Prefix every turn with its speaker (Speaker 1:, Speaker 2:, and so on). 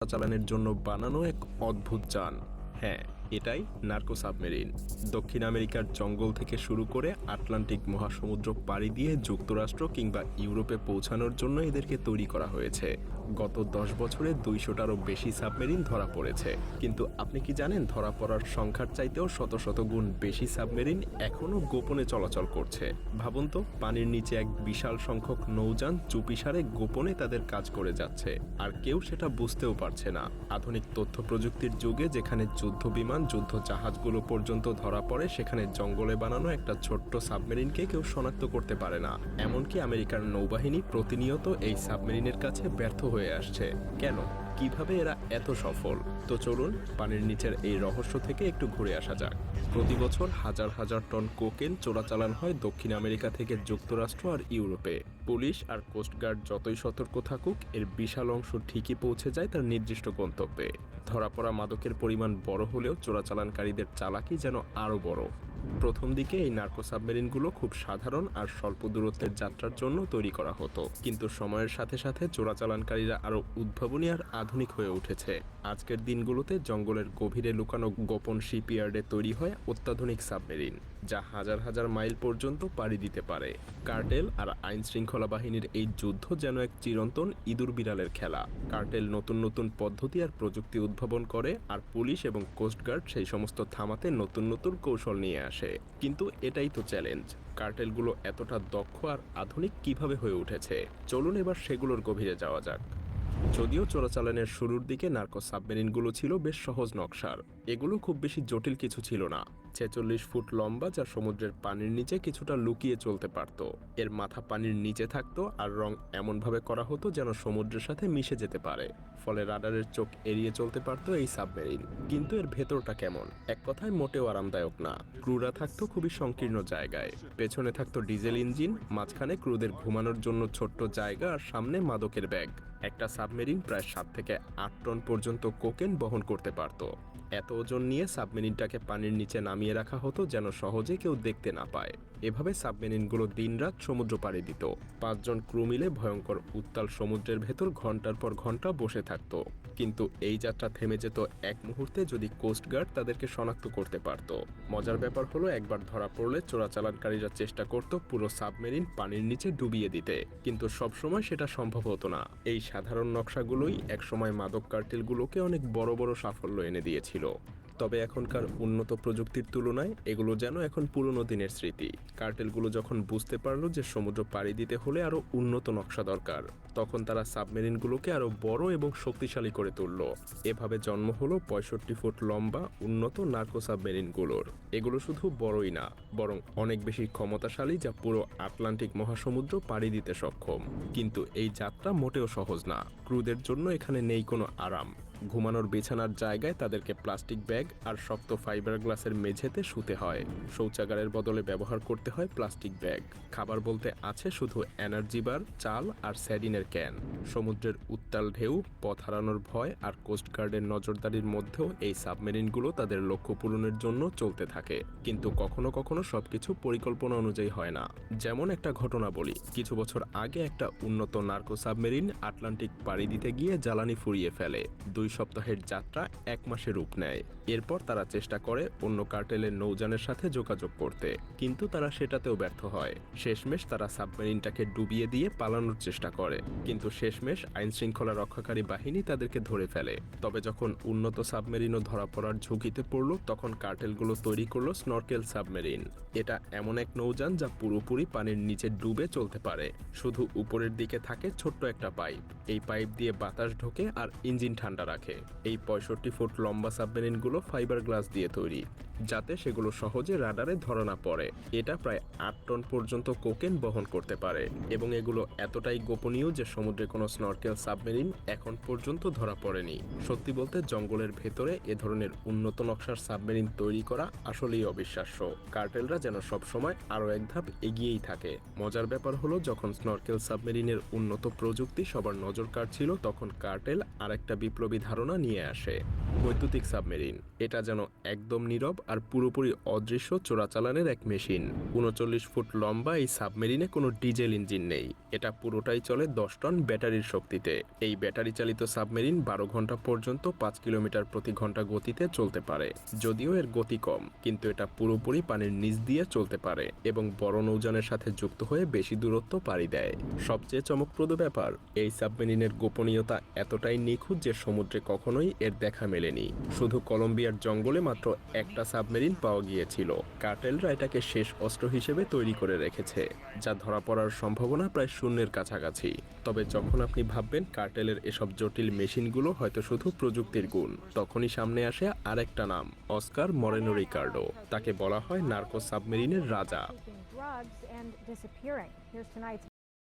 Speaker 1: চালানোর জন্য বানানো এক অদ্ভুত যান। হ্যাঁ, এটাই নার্কো সাবমেরিন। দক্ষিণ আমেরিকার জঙ্গল থেকে শুরু করে আটলান্টিক মহাসমুদ্র পাড়ি দিয়ে যুক্তরাষ্ট্র কিংবা ইউরোপে পৌঁছানোর জন্য এদেরকে তৈরি করা হয়েছে। গত 10 বছরে 200টারও বেশি সাবমেরিন ধরা পড়েছে। কিন্তু আপনি কি জানেন, ধরা পড়ার সংখ্যার চাইতেও শত শত গুণ বেশি সাবমেরিন এখনও গোপনে চলাচল করছে। ভাবুন তো, পানির নিচে এক বিশাল সংখ্যক নৌযান চুপিসারে গোপনে তাদের কাজ করে যাচ্ছে, আর কেউ সেটা বুঝতেও পারছে না। আধুনিক তথ্য প্রযুক্তির যুগে যেখানে যুদ্ধ বিমান, যুদ্ধ জাহাজগুলো পর্যন্ত ধরা পড়ে, সেখানে জঙ্গলে বানানো একটা ছোট্ট সাবমেরিনকে কেউ শনাক্ত করতে পারে না। এমনকি আমেরিকার নৌবাহিনী প্রতিনিয়ত এই সাবমেরিনের কাছে ব্যর্থ হয়ে আসছে। কেন? কিভাবে এরা এত সফল? তো চলুন পানির নিচের এই রহস্য থেকে একটু ঘুরে আসা যাক। প্রতি বছর হাজার হাজার টন কোকেন চোরাচালান হয় দক্ষিণ আমেরিকা থেকে যুক্তরাষ্ট্র আর ইউরোপে। পুলিশ আর কোস্টগার্ড যতই সতর্ক থাকুক, এর বিশাল অংশ ঠিকই পৌঁছে যায় তার নির্দিষ্ট গন্তব্যে। ধরা পড়া মাদকের পরিমাণ বড় হলেও চোরাচালানকারীদের চালাকি যেন আরও বড়। প্রথম দিকে এই নার্কো সাবমেরিনগুলো খুব সাধারণ আর স্বল্প দূরত্বের যাত্রার জন্য তৈরি করা হতো, কিন্তু সময়ের সাথে সাথে চোরাচালানকারীরা আরও উদ্ভাবনী আর আধুনিক হয়ে উঠেছে। আজকের দিনগুলোতে জঙ্গলের গভীরে লুকানো গোপন শিপইয়ার্ডে তৈরি হয় অত্যাধুনিক সাবমেরিন, যা হাজার হাজার মাইল পর্যন্ত পাড়ি দিতে পারে। কার্টেল আর আইন শৃঙ্খলা বাহিনীর এই যুদ্ধ যেন এক চিরন্তন ইঁদুর বিড়ালের খেলা। কার্টেল নতুন নতুন পদ্ধতি আর প্রযুক্তি উদ্ভাবন করে, আর পুলিশ এবং কোস্টগার্ড সেই সমস্ত থামাতে নতুন নতুন কৌশল নিয়ে আসে। কিন্তু এটাই তো চ্যালেঞ্জ, কার্টেলগুলো এতটা দক্ষ আর আধুনিক কিভাবে হয়ে উঠেছে। চলুন এবার সেগুলোর গভীরে যাওয়া যাক। যদিও চোরাচালানের শুরুর দিকে নার্কো সাবমেরিনগুলো ছিল বেশ সহজ নকশার। এগুলো খুব বেশি জটিল কিছু ছিল না। 46 ফুট লম্বা, যা সমুদ্রের পানির নিচে কিছুটা লুকিয়ে চলতে পারত। এর মাথা পানির নিচে থাকতো আর রং এমনভাবে করা হতো যেন সমুদ্রের সাথে মিশে যেতে পারে, ফলে রাডারের চোখ এড়িয়ে চলতে পারত এই সাবমেরিন। কিন্তু এর ভেতরটা কেমন? এক কথায় মোটেও আরামদায়ক না। ক্রুরা থাকতো খুবই সংকীর্ণ জায়গায়। পেছনে থাকতো ডিজেল ইঞ্জিন, মাঝখানে ক্রুদের ঘুমানোর জন্য ছোট্ট জায়গা, আর সামনে মাদকের ব্যাগ। একটা সাবমেরিন প্রায় 7 থেকে 8 টন পর্যন্ত কোকেন বহন করতে পারত। এত ওজন নিয়ে সাবমেরিনটাকে পানির নিচে নামিয়ে রাখা হতো যেন সহজে কেউ দেখতে না পায়। এভাবে সাবমেরিনগুলো দিনরাত সমুদ্র পাড়ি দিত। 5 জন ক্রু মিলে ভয়ঙ্কর উত্তাল সমুদ্রের ভেতর ঘন্টার পর ঘন্টা বসে থাকত। কিন্তু এই যাত্রা থেমে যেত এক মুহূর্তে যদি কোস্টগার্ড তাদেরকে শনাক্ত করতে পারত। মজার ব্যাপার হলো, একবার ধরা পড়লে চোরাচালানকারীরা চেষ্টা করত পুরো সাবমেরিন পানির নিচে ডুবিয়ে দিতে, কিন্তু সবসময় সেটা সম্ভব হতো না। এই সাধারণ নকশাগুলোই একসময় মাদক কার্টেলগুলোকে অনেক বড় বড় সাফল্য এনে দিয়েছিল। তবে এখনকার উন্নত প্রযুক্তির তুলনায় এগুলো যেন এখন পুরনো দিনের স্মৃতি। কার্টেলগুলো যখন বুঝতে পারলো যে সমুদ্র পাড়ি দিতে হলে আরও উন্নত নকশা দরকার, তখন তারা সাবমেরিনগুলোকে আরও বড় এবং শক্তিশালী করে তুলল। এভাবে জন্ম হলো 65 ফুট লম্বা উন্নত নার্কো সাবমেরিনগুলোর। এগুলো শুধু বড়ই না, বরং অনেক বেশি ক্ষমতাশালী, যা পুরো আটলান্টিক মহাসমুদ্র পাড়ি দিতে সক্ষম। কিন্তু এই যাত্রা মোটেও সহজ না। ক্রুদের জন্য এখানে নেই কোনো আরাম। ঘুমানোর বিছানার জায়গায় তাদেরকে প্লাস্টিক ব্যাগ আর শক্ত ফাইবার গ্লাসের মেঝেতে শুতে হয়। শৌচাগারের বদলে ব্যবহার করতে হয় প্লাস্টিক ব্যাগ। খাবার বলতে আছে শুধু এনার্জি বার, চাল আর স্যাডিনের ক্যান। সমুদ্রের উত্তাল ঢেউ, পথ হারানোর ভয় আর কোস্টগার্ডের নজরদারির মধ্যেও এই সাবমেরিনগুলো তাদের লক্ষ্য পূরণের জন্য চলতে থাকে। কিন্তু কখনো কখনো সবকিছু পরিকল্পনা অনুযায়ী হয় না। যেমন একটা ঘটনা বলি, কিছু বছর আগে একটা উন্নত নার্কো সাবমেরিন আটলান্টিক পাড়ি দিতে গিয়ে জ্বালানি ফুরিয়ে ফেলে। 2 সপ্তাহের যাত্রা 1 মাসে রূপ নেয়। এরপর তারা চেষ্টা করে অন্য কার্টেলের নৌযানের সাথে যোগাযোগ করতে, কিন্তু তারা সেটাতেও ব্যর্থ হয়। শেষমেশ তারা সাবমেরিনটাকে ডুবিয়ে দিয়ে পালানোর চেষ্টা করে, কিন্তু শেষমেশ আইন শৃঙ্খলা রক্ষাকারী বাহিনী তাদেরকে ধরে ফেলে। তবে যখন উন্নত সাবমেরিনও ধরা পড়ার ঝুঁকিতে পড়ল, তখন কার্টেলগুলো তৈরি করলো স্নরকেল সাবমেরিন। এটা এমন এক নৌযান যা পুরোপুরি পানির নিচে ডুবে চলতে পারে। শুধু উপরের দিকে থাকে ছোট্ট একটা পাইপ। এই পাইপ দিয়ে বাতাস ঢোকে আর ইঞ্জিন ঠান্ডা রাখে। এই 65 ফুট লম্বা সাবমেরিনগুলো ফাইবার গ্লাস দিয়ে তৈরি, যাতে সেগুলো সহজে রাডারে ধরা না পড়ে। এটা প্রায় 8 টন পর্যন্ত কোকেন বহন করতে পারে, এবং এগুলো এতটাই গোপনীয় যে সমুদ্রে কোনো স্নরকেল সাবমেরিন এখন পর্যন্ত ধরা পড়েনি। সত্যি বলতে জঙ্গলের ভেতরে এ ধরনের উন্নত নকশার সাবমেরিন তৈরি করা আসলেই অবিশ্বাস্য। কার্টেলরা যেন সবসময় আরও এক ধাপ এগিয়েই থাকে। মজার ব্যাপার হলো, যখন স্নরকেল সাবমেরিনের উন্নত প্রযুক্তি সবার নজর কাড়ছিল, তখন কার্টেল আরেকটা বিপ্লবী ধারণা নিয়ে আসে। বৈদ্যুতিক সাবমেরিন, এটা যেন একদম নীরব আর পুরোপুরি অদৃশ্য চোরাচালানের এক মেশিন। ৩৯ ফুট লম্বা এই সাবমেরিনে কোনো ডিজেল ইঞ্জিন নেই, এটা পুরোটাই চলে 10 টন ব্যাটারির শক্তিতে। এই ব্যাটারি চালিত সাবমেরিন 12 ঘন্টা পর্যন্ত 5 কিলোমিটার প্রতি ঘন্টা গতিতে চলতে পারে। যদিও এর গতি কম, কিন্তু এটা পুরোপুরি পানির নিচ দিয়ে চলতে পারে এবং বড় নৌযানের সাথে যুক্ত হয়ে বেশি দূরত্ব পাড়ি দেয়। সবচেয়ে চমকপ্রদ ব্যাপার, এই সাবমেরিনের গোপনীয়তা এতটাই নিখুঁত যে সমুদ্রে কখনোই এর দেখা মেলেনি। শুধু কলম্বিয়ার জঙ্গলে মাত্র একটা সাবমেরিন পাওয়া গিয়েছিল। কার্টেলরা এটাকে শেষ অস্ত্র হিসেবে তৈরি করে রেখেছে, যা ধরা পড়ার সম্ভাবনা প্রায় শূন্যের কাছাকাছি। তবে যখন আপনি ভাববেন কার্টেলের এসব জটিল মেশিনগুলো হয়তো শুধু প্রযুক্তির গুণ, তখনই সামনে আসে আরেকটা নাম, অস্কার মরেনো রিকার্ডো। তাকে বলা হয় নার্কো সাবমেরিনের রাজা।